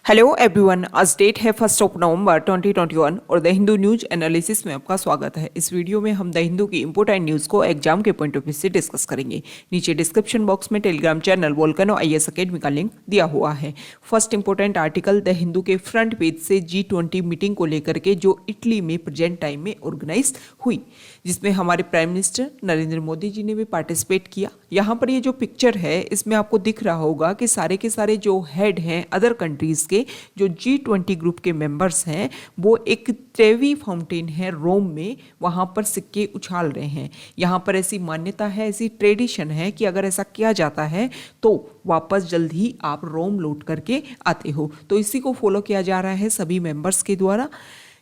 Hello everyone, आज date है 1 नवंबर 2021 और द हिंदू न्यूज एनालिसिस में आपका स्वागत है। इस वीडियो में हम द हिंदू की इंपोर्टेंट न्यूज़ को एग्जाम के पॉइंट ऑफ व्यू से डिस्कस करेंगे। नीचे डिस्क्रिप्शन बॉक्स में Telegram channel volcano IAS academy का लिंक दिया हुआ है। First important article the Hindu के फ्रंट पेज से G20 मीटिंग को लेकर के जो इटली में प्रेजेंट टाइम में ऑर्गेनाइज हुई, जिसमें हमारे प्राइम मिनिस्टर नरेंद्र मोदी जी ने भी पार्टिसिपेट किया। यहाँ पर ये जो पिक्चर है इसमें आपको दिख रहा होगा कि सारे के सारे जो हेड हैं अदर कंट्रीज के, जो G20 ग्रुप के मेंबर्स हैं, वो एक ट्रेवी फाउंटेन है रोम में, वहाँ पर सिक्के उछाल रहे हैं। यहाँ पर ऐसी मान्यता है, ऐसी ट्रेडिशन है कि अगर ऐसा किया जाता है तो वापस जल्द ही आप रोम लौट करके आते हो। तो इसी को फॉलो किया जा रहा है सभी मेंबर्स के द्वारा।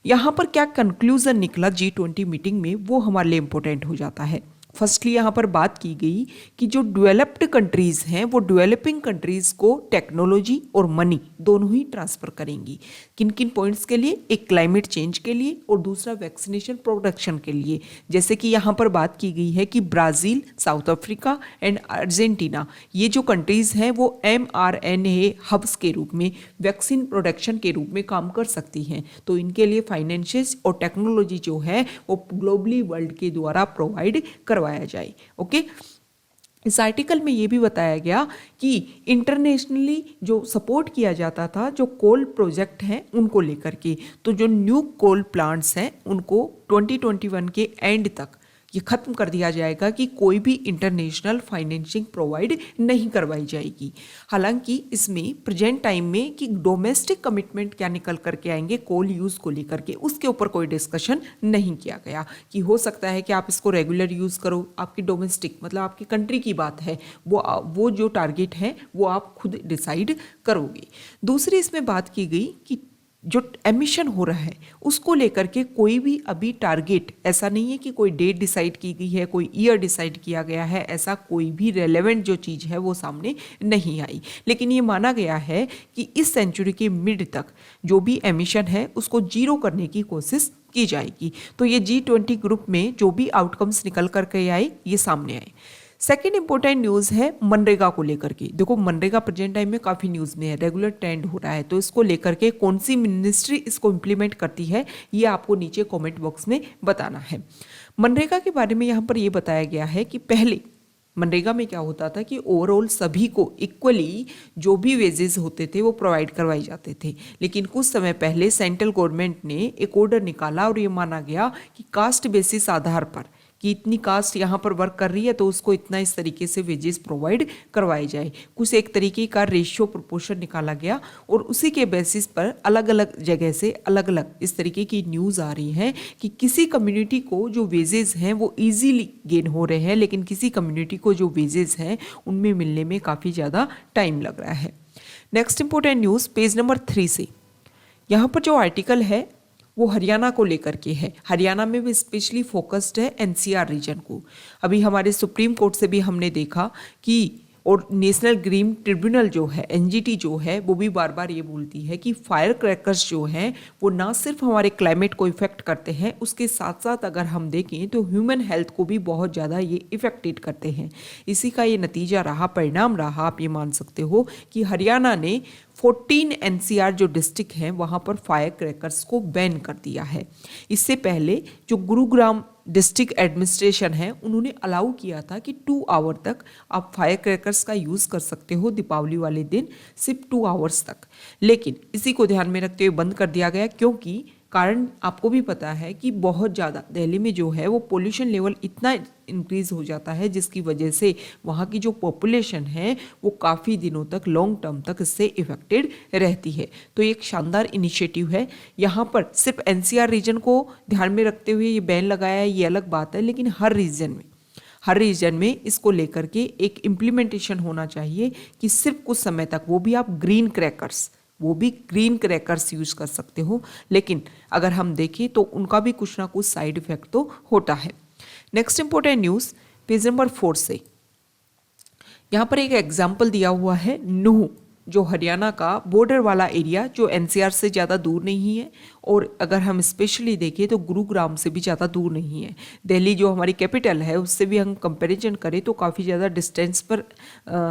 यहाँ पर क्या कंक्लूजन निकला G20 मीटिंग में, वो हमारे लिए इंपॉर्टेंट हो जाता है। फर्स्टली यहाँ पर बात की गई कि जो डेवलप्ड कंट्रीज हैं वो डेवलपिंग कंट्रीज को टेक्नोलॉजी और मनी दोनों ही ट्रांसफर करेंगी। किन किन पॉइंट्स के लिए? एक क्लाइमेट चेंज के लिए और दूसरा वैक्सीनेशन प्रोडक्शन के लिए। जैसे कि यहाँ पर बात की गई है कि Brazil, south Africa and Argentina, ये जो कंट्रीज हैं वो mRNA हब्स के रूप में, वैक्सीन प्रोडक्शन के रूप में काम कर सकती हैं। तो इनके लिए फाइनेंशियस और टेक्नोलॉजी जो है वो ग्लोबली वर्ल्ड के द्वारा प्रोवाइड करवाया जाए। ओके, इस आर्टिकल में ये भी बताया गया कि इंटरनेशनली जो सपोर्ट किया जाता था जो कोल प्रोजेक्ट हैं उनको लेकर के, तो जो न्यू कोल प्लांट्स हैं उनको 2021 के एंड तक ये खत्म कर दिया जाएगा कि कोई भी इंटरनेशनल फाइनेंसिंग प्रोवाइड नहीं करवाई जाएगी। हालांकि इसमें प्रेजेंट टाइम में कि डोमेस्टिक कमिटमेंट क्या निकल करके आएंगे कोल यूज़ को लेकर के, उसके ऊपर कोई डिस्कशन नहीं किया गया कि हो सकता है कि आप इसको रेगुलर यूज़ करो, आपकी डोमेस्टिक मतलब आपकी कंट्री की बात है, वो जो टारगेट है वो आप खुद डिसाइड करोगे। दूसरी इसमें बात की गई कि जो एमिशन हो रहा है उसको लेकर के कोई भी अभी टारगेट ऐसा नहीं है कि कोई डेट डिसाइड की गई है, कोई ईयर डिसाइड किया गया है, ऐसा कोई भी रेलेवेंट जो चीज़ है वो सामने नहीं आई। लेकिन ये माना गया है कि इस सेंचुरी के मिड तक जो भी एमिशन है उसको जीरो करने की कोशिश की जाएगी। तो ये G20 ग्रुप में जो भी आउटकम्स निकल करके आए ये सामने आए। सेकेंड इंपॉर्टेंट न्यूज़ है मनरेगा को लेकर के। देखो मनरेगा प्रेजेंट टाइम में काफ़ी न्यूज़ में है, रेगुलर ट्रेंड हो रहा है, तो इसको लेकर के कौन सी मिनिस्ट्री इसको इम्प्लीमेंट करती है ये आपको नीचे कमेंट बॉक्स में बताना है। मनरेगा के बारे में यहाँ पर ये बताया गया है कि पहले मनरेगा में क्या होता था कि ओवरऑल सभी को इक्वली जो भी वेजेस होते थे वो प्रोवाइड करवाए जाते थे। लेकिन कुछ समय पहले सेंट्रल गवर्नमेंट ने एक ऑर्डर निकाला और ये माना गया कि कास्ट बेसिस आधार पर कि इतनी कास्ट यहाँ पर वर्क कर रही है तो उसको इतना इस तरीके से वेजेस प्रोवाइड करवाए जाए। कुछ एक तरीके का रेशियो प्रोपोर्शन निकाला गया और उसी के बेसिस पर अलग अलग जगह से अलग अलग इस तरीके की न्यूज़ आ रही है कि किसी कम्युनिटी को जो वेजेस हैं वो इजीली गेन हो रहे हैं, लेकिन किसी कम्युनिटी को जो वेजेस हैं उनमें मिलने में काफ़ी ज़्यादा टाइम लग रहा है। Next important news page number 3 से, यहाँ पर जो आर्टिकल है वो हरियाणा को लेकर के है। हरियाणा में भी स्पेशली फोकस्ड है NCR रीजन को। अभी हमारे सुप्रीम कोर्ट से भी हमने देखा कि और नेशनल ग्रीन ट्रिब्यूनल जो है NGT जो है वो भी बार बार ये बोलती है कि फायर क्रैकर्स जो हैं वो ना सिर्फ हमारे क्लाइमेट को इफेक्ट करते हैं, उसके साथ साथ अगर हम देखें तो ह्यूमन हेल्थ को भी बहुत ज़्यादा ये इफेक्टेड करते हैं। इसी का ये नतीजा रहा, परिणाम रहा, आप ये मान सकते हो कि हरियाणा ने 14 NCR जो डिस्ट्रिक्ट हैं वहाँ पर फायर क्रैकर्स को बैन कर दिया है। इससे पहले जो गुरुग्राम डिस्ट्रिक्ट एडमिनिस्ट्रेशन है उन्होंने अलाउ किया था कि 2 आवर तक आप फायर क्रैकर्स का यूज़ कर सकते हो दीपावली वाले दिन, सिर्फ 2 आवर्स तक। लेकिन इसी को ध्यान में रखते हुए बंद कर दिया गया, क्योंकि कारण आपको भी पता है कि बहुत ज़्यादा दिल्ली में जो है वो पोल्यूशन लेवल इतना इंक्रीज हो जाता है जिसकी वजह से वहाँ की जो पॉपुलेशन है वो काफ़ी दिनों तक, लॉन्ग टर्म तक इससे इफेक्टेड रहती है। तो एक शानदार इनिशिएटिव है। यहाँ पर सिर्फ NCR रीजन को ध्यान में रखते हुए ये बैन लगाया है, ये अलग बात है, लेकिन हर रीजन में इसको लेकर के एक इम्प्लीमेंटेशन होना चाहिए कि सिर्फ कुछ समय तक वो भी आप ग्रीन क्रैकर्स यूज़ कर सकते हो। लेकिन अगर हम देखें तो उनका भी कुछ ना कुछ साइड इफेक्ट तो होता है। Next important news page number 4 से, यहाँ पर एक एग्जाम्पल दिया हुआ है नूह, जो हरियाणा का बॉर्डर वाला एरिया जो NCR से ज़्यादा दूर नहीं है, और अगर हम स्पेशली देखें तो गुरुग्राम से भी ज़्यादा दूर नहीं है। दिल्ली जो हमारी कैपिटल है उससे भी हम कंपैरिजन करें तो काफ़ी ज़्यादा डिस्टेंस पर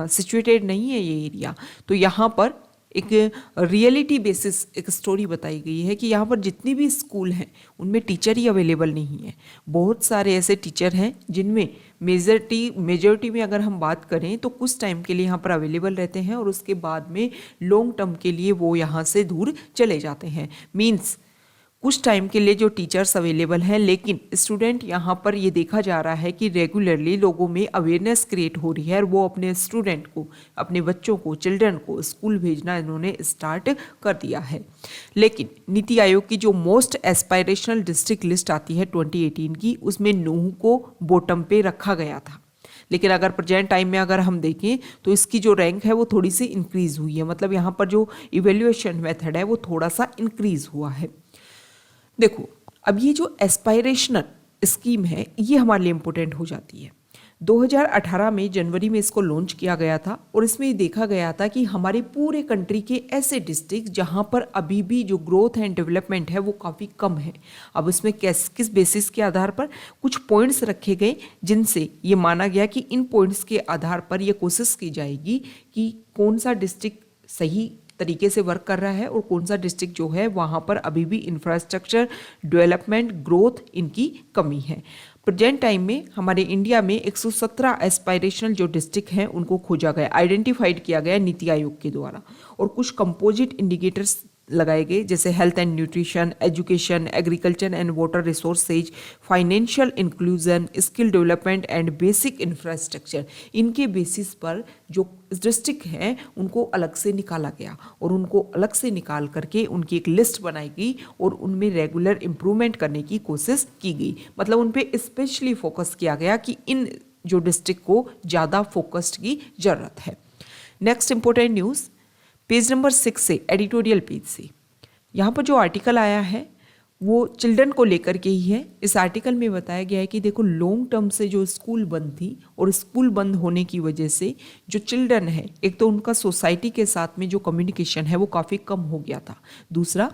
सिचुएटेड नहीं है ये एरिया। तो यहाँ पर एक रियलिटी बेसिस एक स्टोरी बताई गई है कि यहाँ पर जितनी भी स्कूल हैं उनमें टीचर ही अवेलेबल नहीं है। बहुत सारे ऐसे टीचर हैं जिनमें मेजॉरिटी में अगर हम बात करें तो कुछ टाइम के लिए यहाँ पर अवेलेबल रहते हैं और उसके बाद में लॉन्ग टर्म के लिए वो यहाँ से दूर चले जाते हैं। मीन्स कुछ टाइम के लिए जो टीचर्स अवेलेबल हैं, लेकिन स्टूडेंट यहाँ पर ये देखा जा रहा है कि रेगुलरली लोगों में अवेयरनेस क्रिएट हो रही है और वो अपने स्टूडेंट को, अपने बच्चों को, चिल्ड्रन को स्कूल भेजना इन्होंने स्टार्ट कर दिया है। लेकिन नीति आयोग की जो मोस्ट एस्पायरेशनल डिस्ट्रिक्ट लिस्ट आती है 2018 की, उसमें नूंह को बॉटम पे रखा गया था। लेकिन अगर प्रेजेंट टाइम में अगर हम देखें तो इसकी जो रैंक है वो थोड़ी सी इंक्रीज हुई है, मतलब यहाँ पर जो इवेल्युएशन मेथड है वो थोड़ा सा इंक्रीज हुआ है। देखो, अब ये जो एस्पायरेशनल स्कीम है ये हमारे लिए इम्पोर्टेंट हो जाती है। 2018 में जनवरी में इसको लॉन्च किया गया था और इसमें ये देखा गया था कि हमारे पूरे कंट्री के ऐसे डिस्ट्रिक्ट जहाँ पर अभी भी जो ग्रोथ एंड डेवलपमेंट है वो काफ़ी कम है। अब इसमें किस बेसिस के आधार पर कुछ पॉइंट्स रखे गए जिनसे ये माना गया कि इन पॉइंट्स के आधार पर ये कोशिश की जाएगी कि कौन सा डिस्ट्रिक्ट सही तरीके से वर्क कर रहा है और कौन सा डिस्ट्रिक्ट जो है वहाँ पर अभी भी इंफ्रास्ट्रक्चर डेवलपमेंट ग्रोथ इनकी कमी है। प्रेजेंट टाइम में हमारे इंडिया में 117 एस्पायरेशनल जो डिस्ट्रिक्ट हैं उनको खोजा गया, आइडेंटिफाइड किया गया नीति आयोग के द्वारा, और कुछ कंपोजिट इंडिकेटर्स लगाए गए जैसे health and nutrition, education, agriculture and water resources, financial inclusion, skill development and basic infrastructure. इनके बेसिस पर जो डिस्ट्रिक्ट हैं उनको अलग से निकाला गया और उनको अलग से निकाल करके उनकी एक लिस्ट बनाई गई और उनमें रेगुलर इम्प्रूवमेंट करने की कोशिश की गई। मतलब उन पे स्पेशली फोकस किया गया कि इन जो डिस्ट्रिक्ट को ज़्यादा फोकस्ड की ज़रूरत है। Next important news page number 6 से, एडिटोरियल पेज से, यहाँ पर जो आर्टिकल आया है वो चिल्ड्रन को लेकर के ही है। इस आर्टिकल में बताया गया है कि देखो, लॉन्ग टर्म से जो स्कूल बंद थी और स्कूल बंद होने की वजह से जो चिल्ड्रन है, एक तो उनका सोसाइटी के साथ में जो कम्युनिकेशन है वो काफ़ी कम हो गया था। दूसरा,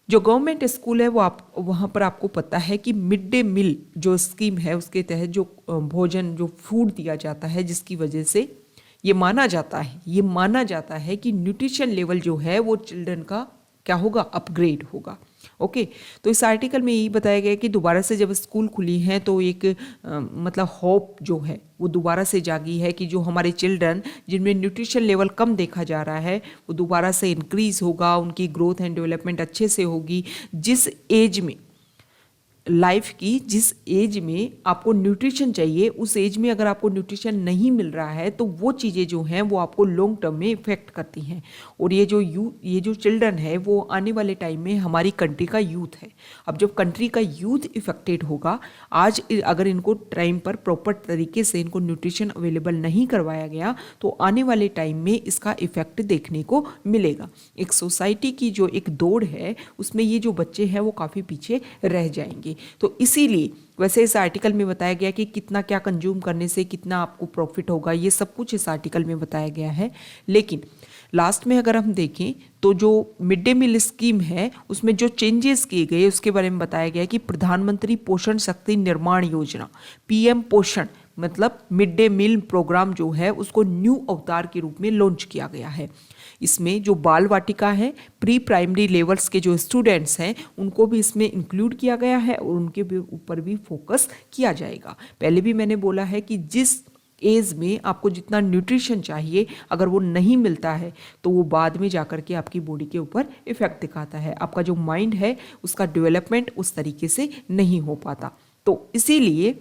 जो गवर्नमेंट स्कूल है वो वहाँ पर आपको पता है कि मिड डे मील जो स्कीम है उसके तहत जो भोजन, जो फूड दिया जाता है, जिसकी वजह से ये माना जाता है कि न्यूट्रिशन लेवल जो है वो चिल्ड्रन का क्या होगा, अपग्रेड होगा। ओके, तो इस आर्टिकल में यही बताया गया कि दोबारा से जब स्कूल खुली हैं तो एक मतलब होप जो है वो दोबारा से जागी है कि जो हमारे चिल्ड्रन जिनमें न्यूट्रिशन लेवल कम देखा जा रहा है वो दोबारा से इंक्रीज़ होगा, उनकी ग्रोथ एंड डेवलपमेंट अच्छे से होगी। जिस एज में लाइफ की, जिस एज में आपको न्यूट्रिशन चाहिए, उस एज में अगर आपको न्यूट्रिशन नहीं मिल रहा है तो वो चीज़ें जो हैं वो आपको लॉन्ग टर्म में इफेक्ट करती हैं। और ये जो चिल्ड्रन है वो आने वाले टाइम में हमारी कंट्री का यूथ है। अब जब कंट्री का यूथ इफेक्टेड होगा, आज अगर इनको टाइम पर प्रॉपर तरीके से इनको न्यूट्रिशन अवेलेबल नहीं करवाया गया तो आने वाले टाइम में इसका इफेक्ट देखने को मिलेगा। एक सोसाइटी की जो एक दौड़ है उसमें ये जो बच्चे हैं वो काफ़ी पीछे रह जाएंगे। तो इसीलिए वैसे इस आर्टिकल में बताया गया कि कितना क्या कंज्यूम करने से कितना आपको प्रॉफिट होगा, ये सब कुछ इस आर्टिकल में बताया गया है। लेकिन लास्ट में अगर हम देखें तो जो मिड डे मील स्कीम है उसमें जो चेंजेस किए गए उसके बारे में बताया गया कि प्रधानमंत्री पोषण शक्ति निर्माण योजना, पीएम पोषण, मतलब मिड डे मील प्रोग्राम जो है उसको न्यू अवतार के रूप में लॉन्च किया गया है। इसमें जो बाल वाटिका है, प्री प्राइमरी लेवल्स के जो स्टूडेंट्स हैं उनको भी इसमें इंक्लूड किया गया है और उनके ऊपर भी फोकस किया जाएगा। पहले भी मैंने बोला है कि जिस एज में आपको जितना न्यूट्रिशन चाहिए अगर वो नहीं मिलता है तो वो बाद में जाकर के आपकी बॉडी के ऊपर इफेक्ट दिखाता है। आपका जो माइंड है उसका डेवलपमेंट उस तरीके से नहीं हो पाता। तो इसीलिए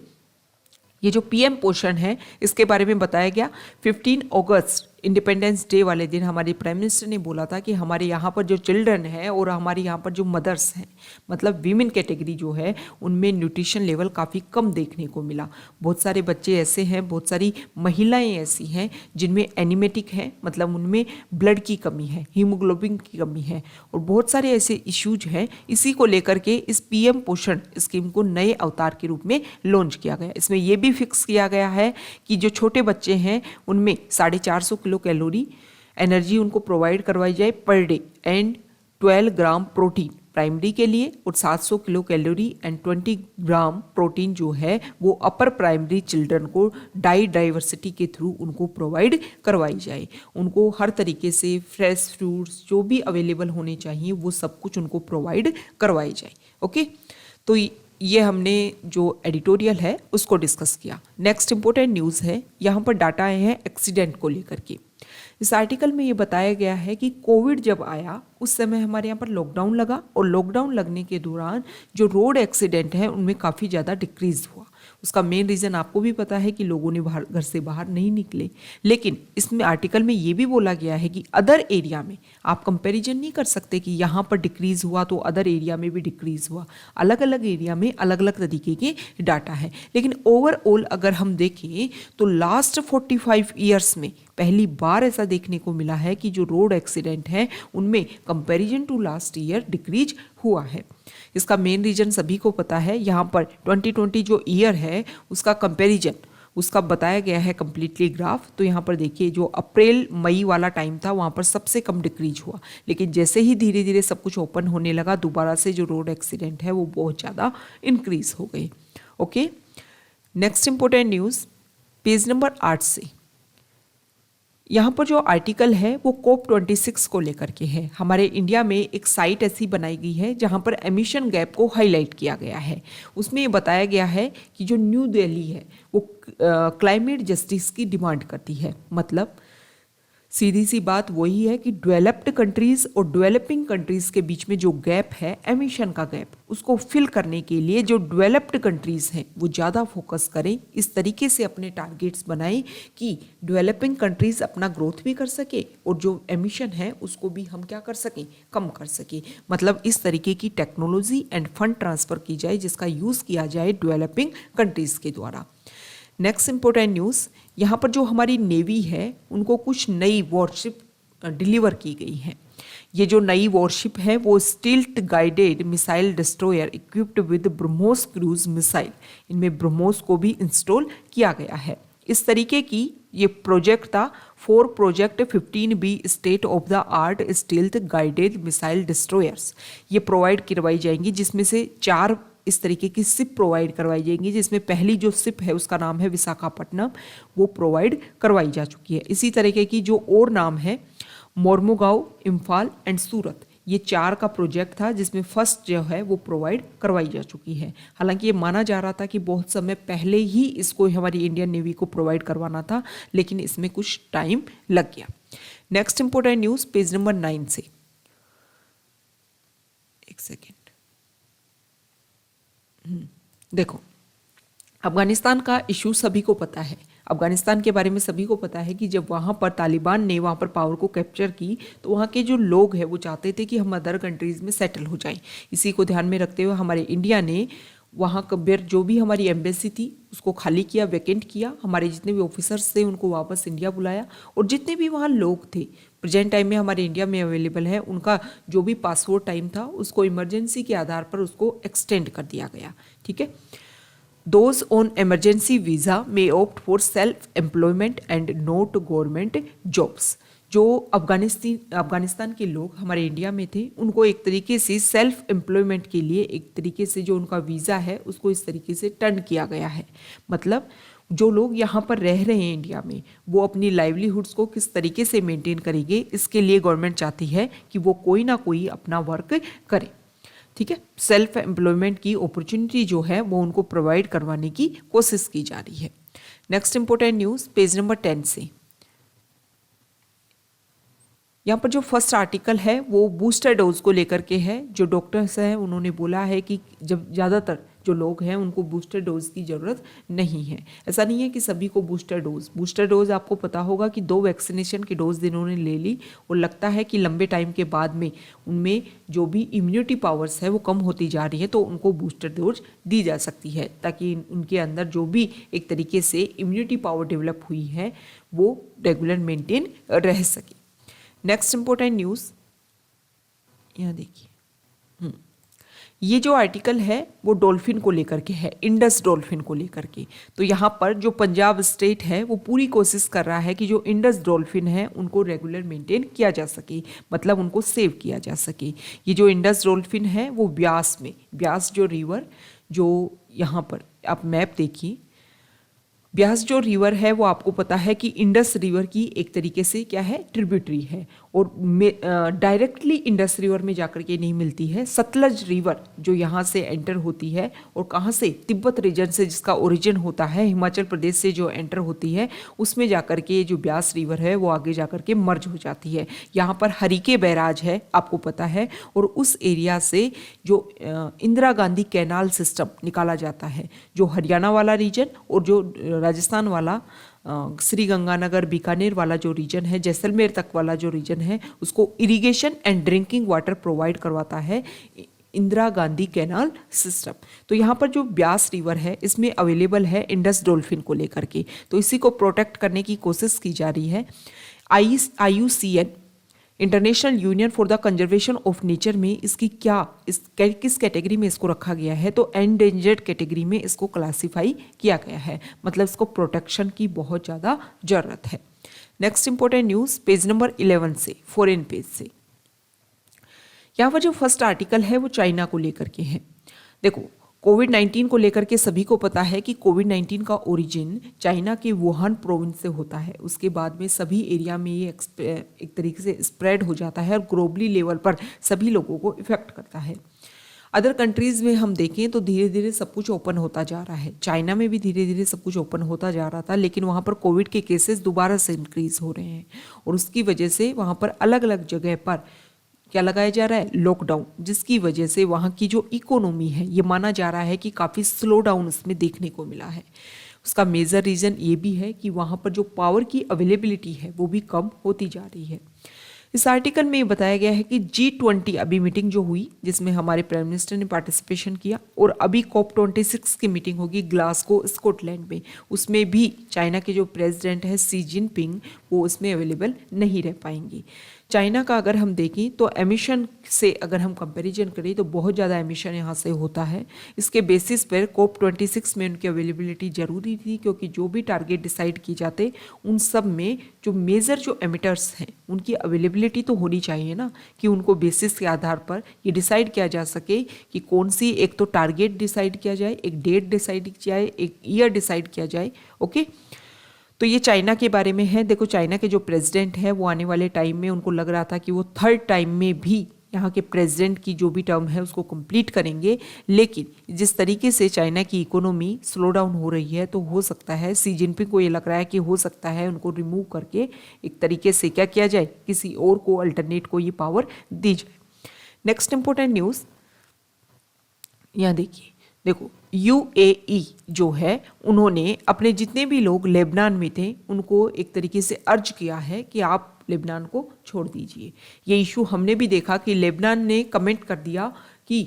ये जो पीएम पोषण है इसके बारे में बताया गया। 15 अगस्त इंडिपेंडेंस डे वाले दिन हमारे प्राइम मिनिस्टर ने बोला था कि हमारे यहाँ पर जो चिल्ड्रन है और हमारे यहाँ पर जो मदर्स हैं, मतलब वीमेन कैटेगरी जो है, उनमें न्यूट्रिशन लेवल काफ़ी कम देखने को मिला। बहुत सारे बच्चे ऐसे हैं, बहुत सारी महिलाएं ऐसी हैं जिनमें एनीमेटिक है, मतलब उनमें ब्लड की कमी है, हीमोग्लोबिन की कमी है और बहुत सारे ऐसे इश्यूज हैं। इसी को लेकर के इस पीएम पोषण स्कीम को नए अवतार के रूप में लॉन्च किया गया। इसमें यह भी फिक्स किया गया है कि जो छोटे बच्चे हैं उनमें 450 किलो कैलोरी एनर्जी उनको प्रोवाइड करवाई जाए per day and 12 gram protein primary के लिए और 700 kilo calorie and 20 gram protein जो है वो अपर प्राइमरी चिल्ड्रन को डाइवर्सिटी के थ्रू उनको प्रोवाइड करवाई जाए। उनको हर तरीके से फ्रेश फ्रूट्स जो भी अवेलेबल होने चाहिए वो सब कुछ उनको प्रोवाइड करवाई जाए। ओके, तो ये हमने जो एडिटोरियल है उसको डिस्कस किया। नेक्स्ट इंपॉर्टेंट न्यूज़ है, यहाँ पर डाटा आए हैं एक्सीडेंट को लेकर के। इस आर्टिकल में ये बताया गया है कि कोविड जब आया उस समय हमारे यहाँ पर लॉकडाउन लगा और लॉकडाउन लगने के दौरान जो रोड एक्सीडेंट है उनमें काफ़ी ज़्यादा डिक्रीज हुआ। उसका मेन रीज़न आपको भी पता है कि लोगों ने घर से बाहर नहीं निकले। लेकिन इसमें आर्टिकल में ये भी बोला गया है कि अदर एरिया में आप कंपैरिजन नहीं कर सकते कि यहाँ पर डिक्रीज हुआ तो अदर एरिया में भी डिक्रीज हुआ। अलग अलग एरिया में अलग अलग तरीके के डाटा है। लेकिन ओवरऑल अगर हम देखें तो लास्ट 45 ईयर्स में पहली बार ऐसा देखने को मिला है कि जो रोड एक्सीडेंट हैं उनमें comparison to last year decrease हुआ है। इसका मेन रीजन सभी को पता है। यहाँ पर 2020 जो ईयर है उसका कंपैरिजन उसका बताया गया है कंप्लीटली ग्राफ। तो यहाँ पर देखिए जो अप्रैल मई वाला टाइम था वहाँ पर सबसे कम डिक्रीज हुआ, लेकिन जैसे ही धीरे धीरे सब कुछ ओपन होने लगा दोबारा से जो रोड एक्सीडेंट है वो बहुत ज़्यादा इंक्रीज हो गए। Okay, next important news page number 8 से। यहाँ पर जो आर्टिकल है वो COP26 को लेकर के है। हमारे इंडिया में एक साइट ऐसी बनाई गई है जहाँ पर एमिशन गैप को हाईलाइट किया गया है। उसमें ये बताया गया है कि जो न्यू दिल्ली है वो क्लाइमेट जस्टिस की डिमांड करती है। मतलब सीधी सी बात वही है कि डेवलप्ड कंट्रीज और डेवलपिंग कंट्रीज के बीच में जो गैप है एमिशन का गैप, उसको फिल करने के लिए जो डेवलप्ड कंट्रीज हैं वो ज़्यादा फोकस करें, इस तरीके से अपने टारगेट्स बनाएं कि डेवलपिंग कंट्रीज अपना ग्रोथ भी कर सके और जो एमिशन है उसको भी हम क्या कर सकें, कम कर सकें। मतलब इस तरीके की टेक्नोलॉजी एंड फंड ट्रांसफ़र की जाए जिसका यूज़ किया जाए डेवलपिंग कंट्रीज़ के द्वारा। नेक्स्ट इंपॉर्टेंट न्यूज़, यहाँ पर जो हमारी नेवी है उनको कुछ नई वॉरशिप डिलीवर की गई हैं। ये जो नई वॉरशिप है वो stealth guided missile destroyer equipped with BrahMos cruise missile, इनमें ब्रह्मोस को भी इंस्टॉल किया गया है। इस तरीके की ये प्रोजेक्ट था 4 project 15B state of the art stealth guided missile destroyers, ये प्रोवाइड करवाई जाएंगी, जिसमें से 4 इस तरीके की सिप प्रोवाइड करवाई जाएंगी, जिसमें पहली जो सिप है उसका नाम है विशाखापट्टनम, वो प्रोवाइड करवाई जा चुकी है। इसी तरीके की जो और नाम है मोरमुगांव, इम्फाल एंड सूरत, ये 4 का प्रोजेक्ट था जिसमें फर्स्ट जो है वो प्रोवाइड करवाई जा चुकी है। हालांकि ये माना जा रहा था कि बहुत समय पहले ही इसको हमारी इंडियन नेवी को प्रोवाइड करवाना था, लेकिन इसमें कुछ टाइम लग गया। Next important news page number 9 से। एक सेकेंड, देखो अफगानिस्तान का इशू सभी को पता है। अफगानिस्तान के बारे में सभी को पता है कि जब वहाँ पर तालिबान ने वहाँ पर पावर को कैप्चर की तो वहाँ के जो लोग हैं वो चाहते थे कि हम अदर कंट्रीज़ में सेटल हो जाएं। इसी को ध्यान में रखते हुए हमारे इंडिया ने वहाँ कब्र जो भी हमारी एम्बेसी थी उसको खाली किया, वैकेंट किया, हमारे जितने भी ऑफिसर्स थे उनको वापस इंडिया बुलाया और जितने भी वहाँ लोग थे प्रेजेंट टाइम में हमारे इंडिया में अवेलेबल है उनका जो भी पासपोर्ट टाइम था उसको इमरजेंसी के आधार पर उसको एक्सटेंड कर दिया गया। ठीक है, Those on emergency visa may opt for self-employment and not government jobs. जो अफगानिस्तान के लोग हमारे इंडिया में थे उनको एक तरीके से सेल्फ एम्प्लॉयमेंट के लिए एक तरीके से जो उनका वीज़ा है उसको इस तरीके से टर्न किया गया है। मतलब जो लोग यहाँ पर रह रहे हैं इंडिया में वो अपनी लाइवलीहुड्स को किस तरीके से मेंटेन करेंगे, इसके लिए गवर्नमेंट चाहती है कि वो कोई ना कोई अपना वर्क करे। ठीक है, सेल्फ एम्प्लॉयमेंट की अपॉर्चुनिटी जो है वो उनको प्रोवाइड करवाने की कोशिश की जा रही है। Next important news page number 10 से। यहाँ पर जो फर्स्ट आर्टिकल है वो बूस्टर डोज को लेकर के है। जो डॉक्टर्स हैं उन्होंने बोला है कि जब ज़्यादातर जो लोग हैं उनको बूस्टर डोज की ज़रूरत नहीं है। ऐसा नहीं है कि सभी को बूस्टर डोज आपको पता होगा कि 2 वैक्सीनेशन की डोज जिन्होंने ले ली और लगता है कि लंबे टाइम के बाद में उनमें जो भी इम्यूनिटी पावर्स है वो कम होती जा रही है, तो उनको बूस्टर डोज दी जा सकती है ताकि उनके अंदर जो भी एक तरीके से इम्यूनिटी पावर डेवलप हुई है वो रेगुलर मेंटेन रह सके। नेक्स्ट इंपॉर्टेंट न्यूज़ यहाँ देखिए, ये जो आर्टिकल है वो डॉल्फिन को लेकर के है, इंडस डॉल्फिन को लेकर के। तो यहाँ पर जो पंजाब स्टेट है वो पूरी कोशिश कर रहा है कि जो इंडस डॉल्फिन है उनको रेगुलर मेंटेन किया जा सके, मतलब उनको सेव किया जा सके। ये जो इंडस डॉल्फिन है वो ब्यास में, ब्यास जो रिवर, जो यहाँ पर आप मैप देखिए, ब्यास जो रिवर है वो आपको पता है कि इंडस रिवर की एक तरीके से क्या है, ट्रिब्यूटरी है, और डायरेक्टली इंडस रिवर में जाकर के नहीं मिलती है। सतलज रिवर जो यहाँ से एंटर होती है, और कहाँ से, तिब्बत रीजन से जिसका ओरिजिन होता है, हिमाचल प्रदेश से जो एंटर होती है, उसमें जाकर के जो ब्यास रिवर है वो आगे जाकर के मर्ज हो जाती है। यहाँ पर हरिके बैराज है, आपको पता है, और उस एरिया से जो इंदिरा गांधी कैनाल सिस्टम निकाला जाता है, जो हरियाणा वाला रीजन और जो राजस्थान वाला श्री गंगानगर बीकानेर वाला जो रीजन है, जैसलमेर तक वाला जो रीजन है, उसको irrigation and drinking water provide करवाता है इंदिरा गांधी कैनाल सिस्टम। तो यहाँ पर जो ब्यास रिवर है इसमें अवेलेबल है इंडस डॉल्फिन को लेकर के, तो इसी को प्रोटेक्ट करने की कोशिश की जा रही है। IUCN international union for the conservation of nature में इसकी किस कैटेगरी में इसको रखा गया है, तो एंडेंजर्ड कैटेगरी में इसको क्लासिफाई किया गया है, मतलब इसको प्रोटेक्शन की बहुत ज़्यादा ज़रूरत है। Next important news page number 11 से, फॉरेन पेज से। यहाँ पर जो फर्स्ट आर्टिकल है वो चाइना को लेकर के है। देखो, कोविड-19 को लेकर के सभी को पता है कि कोविड-19 का ओरिजिन चाइना के वुहान प्रोविंस से होता है। उसके बाद में सभी एरिया में ये एक तरीके से स्प्रेड हो जाता है और ग्लोबली लेवल पर सभी लोगों को इफेक्ट करता है। अदर कंट्रीज़ में हम देखें तो धीरे धीरे सब कुछ ओपन होता जा रहा है। चाइना में भी धीरे धीरे सब कुछ ओपन होता जा रहा था, लेकिन वहाँ पर कोविड के केसेस दोबारा से इंक्रीज़ हो रहे हैं, और उसकी वजह से वहाँ पर अलग अलग जगह पर क्या लगाया जा रहा है, लॉकडाउन, जिसकी वजह से वहाँ की जो इकोनॉमी है ये माना जा रहा है कि काफ़ी स्लो डाउन इसमें देखने को मिला है। उसका मेजर रीज़न ये भी है कि वहाँ पर जो पावर की अवेलेबिलिटी है वो भी कम होती जा रही है। इस आर्टिकल में ये बताया गया है कि G20 अभी मीटिंग जो हुई, जिसमें हमारे प्राइम मिनिस्टर ने पार्टिसिपेशन किया, और अभी COP26 की मीटिंग होगी ग्लासगो स्कॉटलैंड में, उसमें भी चाइना के जो प्रेसिडेंट है शी जिनपिंग वो उसमें अवेलेबल नहीं रह पाएंगी। चाइना का अगर हम देखें तो एमिशन से अगर हम कंपैरिजन करें तो बहुत ज़्यादा एमिशन यहाँ से होता है। इसके बेसिस पर COP26 में उनकी अवेलेबिलिटी ज़रूरी थी, क्योंकि जो भी टारगेट डिसाइड किए जाते उन सब में जो मेजर जो एमिटर्स हैं उनकी अवेलेबिलिटी तो होनी चाहिए ना, कि उनको बेसिस के आधार पर ये डिसाइड किया जा सके कि कौन सी, एक तो टारगेट डिसाइड किया जाए, एक डेट डिसाइड किया जाए, एक ईयर डिसाइड किया जाए। ओके, तो ये चाइना के बारे में है। देखो, चाइना के जो प्रेसिडेंट है वो आने वाले टाइम में उनको लग रहा था कि वो थर्ड टाइम में भी यहाँ के प्रेसिडेंट की जो भी टर्म है उसको कंप्लीट करेंगे, लेकिन जिस तरीके से चाइना की इकोनॉमी स्लो डाउन हो रही है तो हो सकता है शी जिनपिंग को ये लग रहा है कि हो सकता है उनको रिमूव करके एक तरीके से क्या किया जाए, किसी और को, अल्टरनेट को ये पावर दी जाए। नेक्स्ट इंपॉर्टेंट न्यूज़ यहाँ देखिए, देखो UAE जो है उन्होंने अपने जितने भी लोग लेबनान में थे उनको एक तरीके से अर्ज किया है कि आप लेबनान को छोड़ दीजिए। ये इशू हमने भी देखा कि लेबनान ने कमेंट कर दिया कि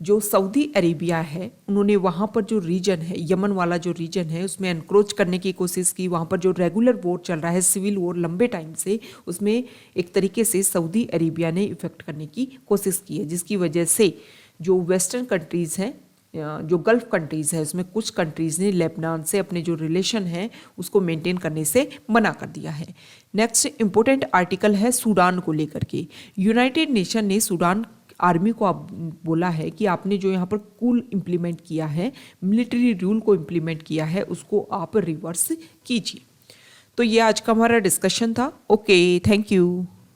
जो सऊदी अरेबिया है उन्होंने वहाँ पर जो रीजन है, यमन वाला जो रीजन है, उसमें एनक्रोच करने की कोशिश की। वहाँ पर जो रेगुलर वॉर चल रहा है, सिविल वॉर लंबे टाइम से, उसमें एक तरीके से सऊदी अरेबिया ने इफेक्ट करने की कोशिश की है, जिसकी वजह से जो वेस्टर्न कंट्रीज़ हैं, जो गल्फ कंट्रीज़ है, उसमें कुछ कंट्रीज़ ने लेबनान से अपने जो रिलेशन है उसको मेंटेन करने से मना कर दिया है। नेक्स्ट इंपॉर्टेंट आर्टिकल है सूडान को लेकर के। यूनाइटेड नेशन ने सूडान आर्मी को आप बोला है कि आपने जो यहाँ पर कूल इम्प्लीमेंट किया है, मिलिट्री रूल को इम्प्लीमेंट किया है, उसको आप रिवर्स कीजिए। तो ये आज का हमारा डिस्कशन था। Okay, thank you.